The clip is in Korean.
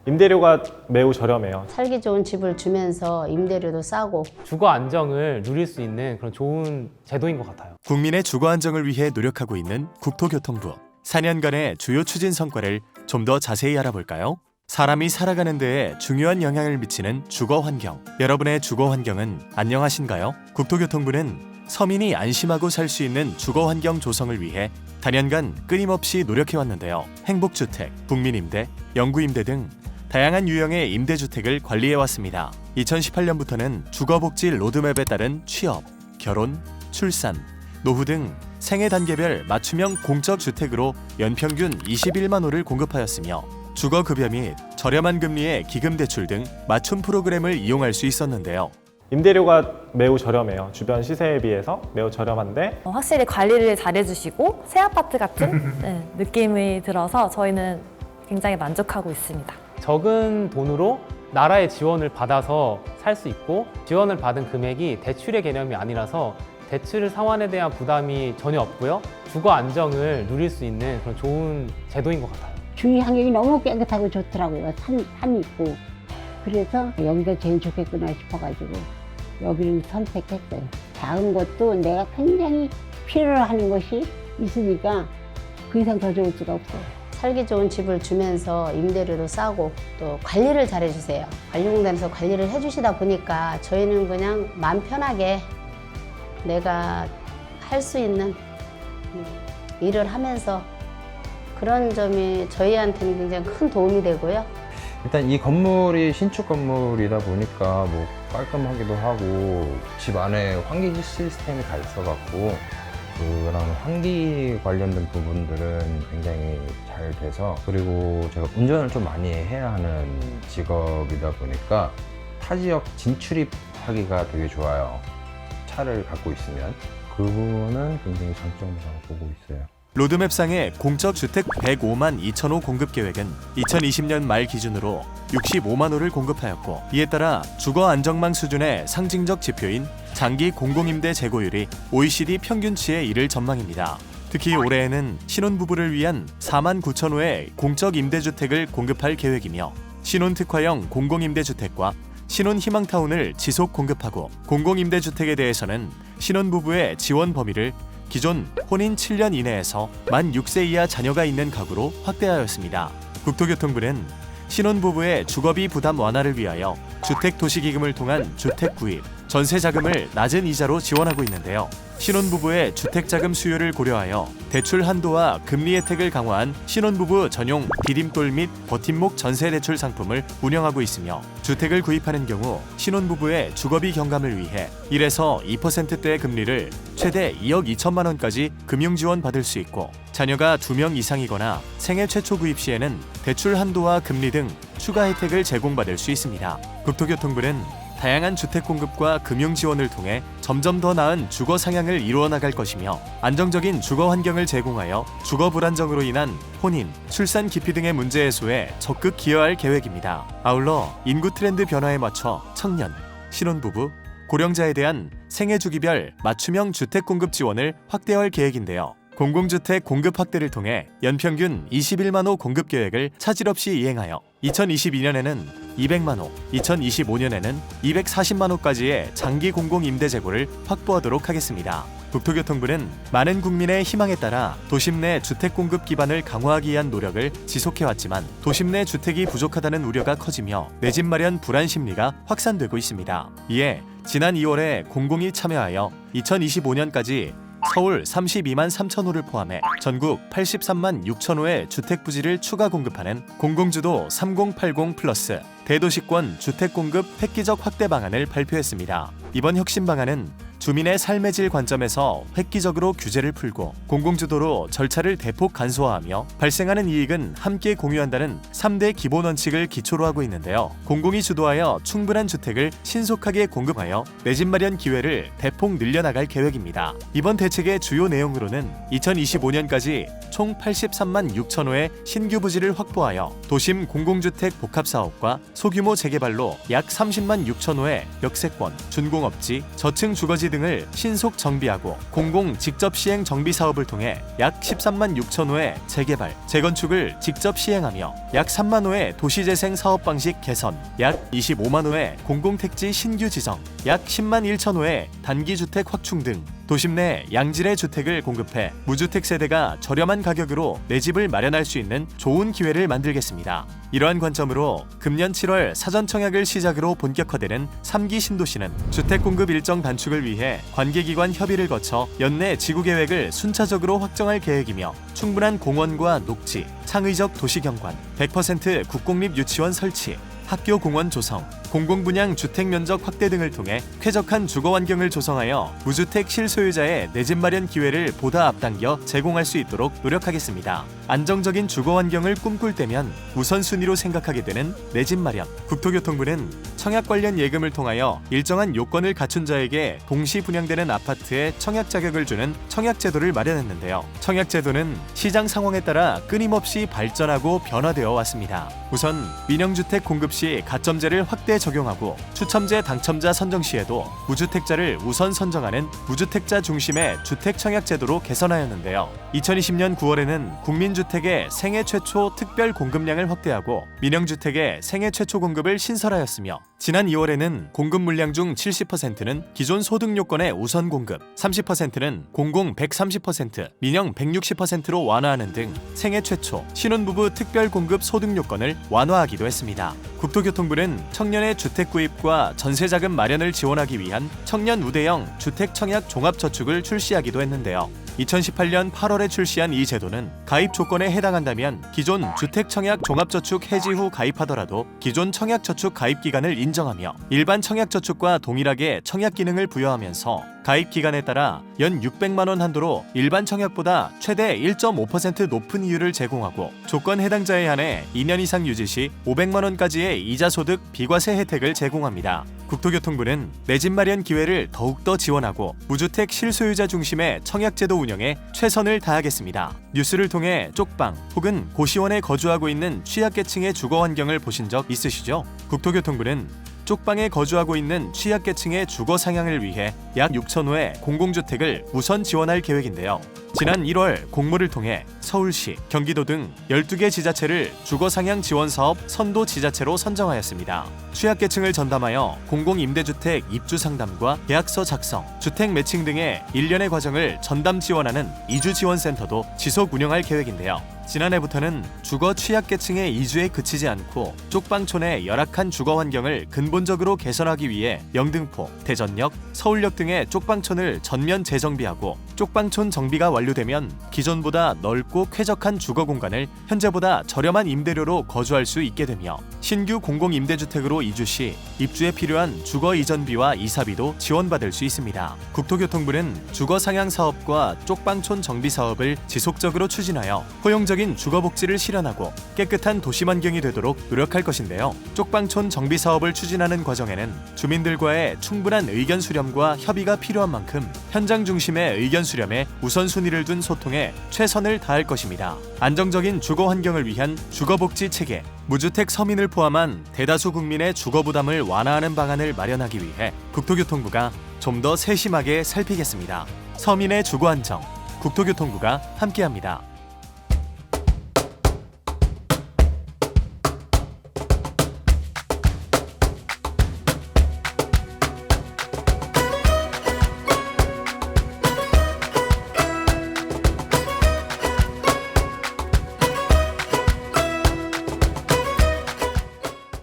임대료가 매우 저렴해요. 살기 좋은 집을 주면서 임대료도 싸고 주거 안정을 누릴 수 있는 그런 좋은 제도인 것 같아요. 국민의 주거 안정을 위해 노력하고 있는 국토교통부. 4년간의 주요 추진 성과를 좀 더 자세히 알아볼까요? 사람이 살아가는 데에 중요한 영향을 미치는 주거 환경. 여러분의 주거 환경은 안녕하신가요? 국토교통부는 서민이 안심하고 살 수 있는 주거 환경 조성을 위해 단연간 끊임없이 노력해왔는데요. 행복주택, 국민임대, 영구임대 등 다양한 유형의 임대주택을 관리해왔습니다. 2018년부터는 주거복지 로드맵에 따른 취업, 결혼, 출산, 노후 등 생애 단계별 맞춤형 공적 주택으로 연평균 21만 호를 공급하였으며 주거급여 및 저렴한 금리의 기금대출 등 맞춤 프로그램을 이용할 수 있었는데요. 임대료가 매우 저렴해요. 주변 시세에 비해서 매우 저렴한데 확실히 관리를 잘해주시고 새 아파트 같은 느낌이 들어서 저희는 굉장히 만족하고 있습니다. 적은 돈으로 나라의 지원을 받아서 살 수 있고 지원을 받은 금액이 대출의 개념이 아니라서 대출 상환에 대한 부담이 전혀 없고요. 주거 안정을 누릴 수 있는 그런 좋은 제도인 것 같아요. 주위 환경이 너무 깨끗하고 좋더라고요. 산이 있고. 그래서 여기가 제일 좋겠구나 싶어가지고 여기를 선택했어요. 작은 것도 내가 굉장히 필요로 하는 것이 있으니까 그 이상 더 좋을 수가 없어요. 살기 좋은 집을 주면서 임대료도 싸고 또 관리를 잘 해주세요. 관리공단에서 관리를 해주시다 보니까 저희는 그냥 마음 편하게 내가 할 수 있는 일을 하면서 그런 점이 저희한테는 굉장히 큰 도움이 되고요. 일단 이 건물이 신축 건물이다 보니까 뭐 깔끔하기도 하고 집 안에 환기 시스템이 다 있어갖고 그런 환기 관련된 부분들은 굉장히 잘 돼서, 그리고 제가 운전을 좀 많이 해야 하는 직업이다 보니까 타 지역 진출입하기가 되게 좋아요. 차를 갖고 있으면 그 부분은 굉장히 장점이라고 보고 있어요. 로드맵상의 공적 주택 105만 2천 호 공급 계획은 2020년 말 기준으로 65만 호를 공급하였고, 이에 따라 주거 안정망 수준의 상징적 지표인 장기 공공임대 재고율이 OECD 평균치에 이를 전망입니다. 특히 올해에는 신혼부부를 위한 4만 9천 호의 공적 임대주택을 공급할 계획이며 신혼특화형 공공임대주택과 신혼희망타운을 지속 공급하고, 공공임대주택에 대해서는 신혼부부의 지원 범위를 기존 혼인 7년 이내에서 만 6세 이하 자녀가 있는 가구로 확대하였습니다. 국토교통부는 신혼부부의 주거비 부담 완화를 위하여 주택도시기금을 통한 주택 구입, 전세 자금을 낮은 이자로 지원하고 있는데요. 신혼부부의 주택자금 수요를 고려하여 대출 한도와 금리 혜택을 강화한 신혼부부 전용 디딤돌 및 버팀목 전세대출 상품을 운영하고 있으며, 주택을 구입하는 경우 신혼부부의 주거비 경감을 위해 1에서 2%대의 금리를 최대 2억 2천만 원까지 금융지원 받을 수 있고, 자녀가 2명 이상이거나 생애 최초 구입 시에는 대출 한도와 금리 등 추가 혜택을 제공받을 수 있습니다. 국토교통부는 다양한 주택 공급과 금융 지원을 통해 점점 더 나은 주거 상향을 이루어 나갈 것이며, 안정적인 주거 환경을 제공하여 주거 불안정으로 인한 혼인, 출산 기피 등의 문제 해소에 적극 기여할 계획입니다. 아울러 인구 트렌드 변화에 맞춰 청년, 신혼부부, 고령자에 대한 생애 주기별 맞춤형 주택 공급 지원을 확대할 계획인데요. 공공주택 공급 확대를 통해 연평균 21만 호 공급 계획을 차질 없이 이행하여 2022년에는 200만 호, 2025년에는 240만 호까지의 장기 공공임대 재고를 확보하도록 하겠습니다. 국토교통부는 많은 국민의 희망에 따라 도심 내 주택 공급 기반을 강화하기 위한 노력을 지속해왔지만 도심 내 주택이 부족하다는 우려가 커지며 내 집 마련 불안 심리가 확산되고 있습니다. 이에 지난 2월에 공공이 참여하여 2025년까지 서울 32만 3천 호를 포함해 전국 83만 6천 호의 주택 부지를 추가 공급하는 공공주도 3080 플러스 대도시권 주택 공급 획기적 확대 방안을 발표했습니다. 이번 혁신 방안은 주민의 삶의 질 관점에서 획기적으로 규제를 풀고 공공주도로 절차를 대폭 간소화하며 발생하는 이익은 함께 공유한다는 3대 기본 원칙을 기초로 하고 있는데요. 공공이 주도하여 충분한 주택을 신속하게 공급하여 내 집 마련 기회를 대폭 늘려나갈 계획입니다. 이번 대책의 주요 내용으로는 2025년까지 총 83만 6천 호의 신규 부지를 확보하여 도심 공공주택 복합사업과 소규모 재개발로 약 30만 6천 호의 역세권, 준공업지, 저층 주거지 등 등을 신속 정비하고 공공 직접 시행 정비 사업을 통해 약 13만 6천 호의 재개발, 재건축을 직접 시행하며 약 3만 호의 도시재생 사업 방식 개선, 약 25만 호의 공공택지 신규 지정, 약 10만 1천 호의 단기주택 확충 등 도심 내 양질의 주택을 공급해 무주택 세대가 저렴한 가격으로 내 집을 마련할 수 있는 좋은 기회를 만들겠습니다. 이러한 관점으로 금년 7월 사전 청약을 시작으로 본격화되는 3기 신도시는 주택 공급 일정 단축을 위해 관계기관 협의를 거쳐 연내 지구계획을 순차적으로 확정할 계획이며 충분한 공원과 녹지, 창의적 도시경관, 100% 국공립 유치원 설치, 학교 공원 조성, 공공분양 주택 면적 확대 등을 통해 쾌적한 주거 환경을 조성하여 무주택 실소유자의 내 집 마련 기회를 보다 앞당겨 제공할 수 있도록 노력하겠습니다. 안정적인 주거 환경을 꿈꿀 때면 우선순위로 생각하게 되는 내 집 마련. 국토교통부는 청약 관련 예금을 통하여 일정한 요건을 갖춘 자에게 동시 분양되는 아파트에 청약 자격을 주는 청약제도를 마련했는데요. 청약제도는 시장 상황에 따라 끊임없이 발전하고 변화되어 왔습니다. 우선 민영주택 공급 시 가점제를 확대 적용하고 추첨제 당첨자 선정 시에도 무주택자를 우선 선정하는 무주택자 중심의 주택청약제도로 개선하였는데요. 2020년 9월에는 국민주택의 생애 최초 특별 공급량을 확대하고 민영주택의 생애 최초 공급을 신설하였으며 지난 2월에는 공급 물량 중 70%는 기존 소득 요건의 우선 공급, 30%는 공공 130%, 민영 160%로 완화하는 등 생애 최초 신혼부부 특별 공급 소득 요건을 완화하기도 했습니다. 국토교통부는 청년의 주택 구입과 전세자금 마련을 지원하기 위한 청년 우대형 주택 청약 종합저축을 출시하기도 했는데요. 2018년 8월에 출시한 이 제도는 가입 조건에 해당한다면 기존 주택청약 종합저축 해지 후 가입하더라도 기존 청약저축 가입 기간을 인정하며 일반 청약저축과 동일하게 청약 기능을 부여하면서 가입 기간에 따라 연 600만 원 한도로 일반 청약보다 최대 1.5% 높은 이율을 제공하고 조건 해당자에 한해 2년 이상 유지 시 500만 원까지의 이자 소득 비과세 혜택을 제공합니다. 국토교통부는 내 집 마련 기회를 더욱더 지원하고 무주택 실소유자 중심의 청약제도 운영에 최선을 다하겠습니다. 뉴스를 통해 쪽방 혹은 고시원에 거주하고 있는 취약계층의 주거 환경을 보신 적 있으시죠? 국토교통부는 쪽방에 거주하고 있는 취약계층의 주거 상향을 위해 약 6,000호의 공공주택을 우선 지원할 계획인데요. 지난 1월 공모를 통해 서울시, 경기도 등 12개 지자체를 주거 상향 지원 사업 선도 지자체로 선정하였습니다. 취약계층을 전담하여 공공임대주택 입주 상담과 계약서 작성, 주택 매칭 등의 일련의 과정을 전담 지원하는 이주지원센터도 지속 운영할 계획인데요. 지난해부터는 주거 취약계층의 이주에 그치지 않고 쪽방촌의 열악한 주거 환경을 근본적으로 개선하기 위해 영등포, 대전역, 서울역 등의 쪽방촌을 전면 재정비하고 쪽방촌 정비가 완료되면 기존보다 넓고 쾌적한 주거 공간을 현재보다 저렴한 임대료로 거주할 수 있게 되며 신규 공공임대주택으로 이주 시 입주에 필요한 주거 이전비와 이사비도 지원받을 수 있습니다. 국토교통부는 주거 상향 사업과 쪽방촌 정비 사업을 지속적으로 추진하여 포용적인 주거 복지를 실현하고 깨끗한 도심 환경이 되도록 노력할 것인데요. 쪽방촌 정비 사업을 추진하는 과정에는 주민들과의 충분한 의견 수렴과 협의가 필요한 만큼 현장 중심의 의견 수렴에 우선순위를 둔 소통에 최선을 다할 것입니다. 안정적인 주거 환경을 위한 주거복지 체계, 무주택 서민을 포함한 대다수 국민의 주거 부담을 완화하는 방안을 마련하기 위해 국토교통부가 좀 더 세심하게 살피겠습니다. 서민의 주거 안정, 국토교통부가 함께합니다.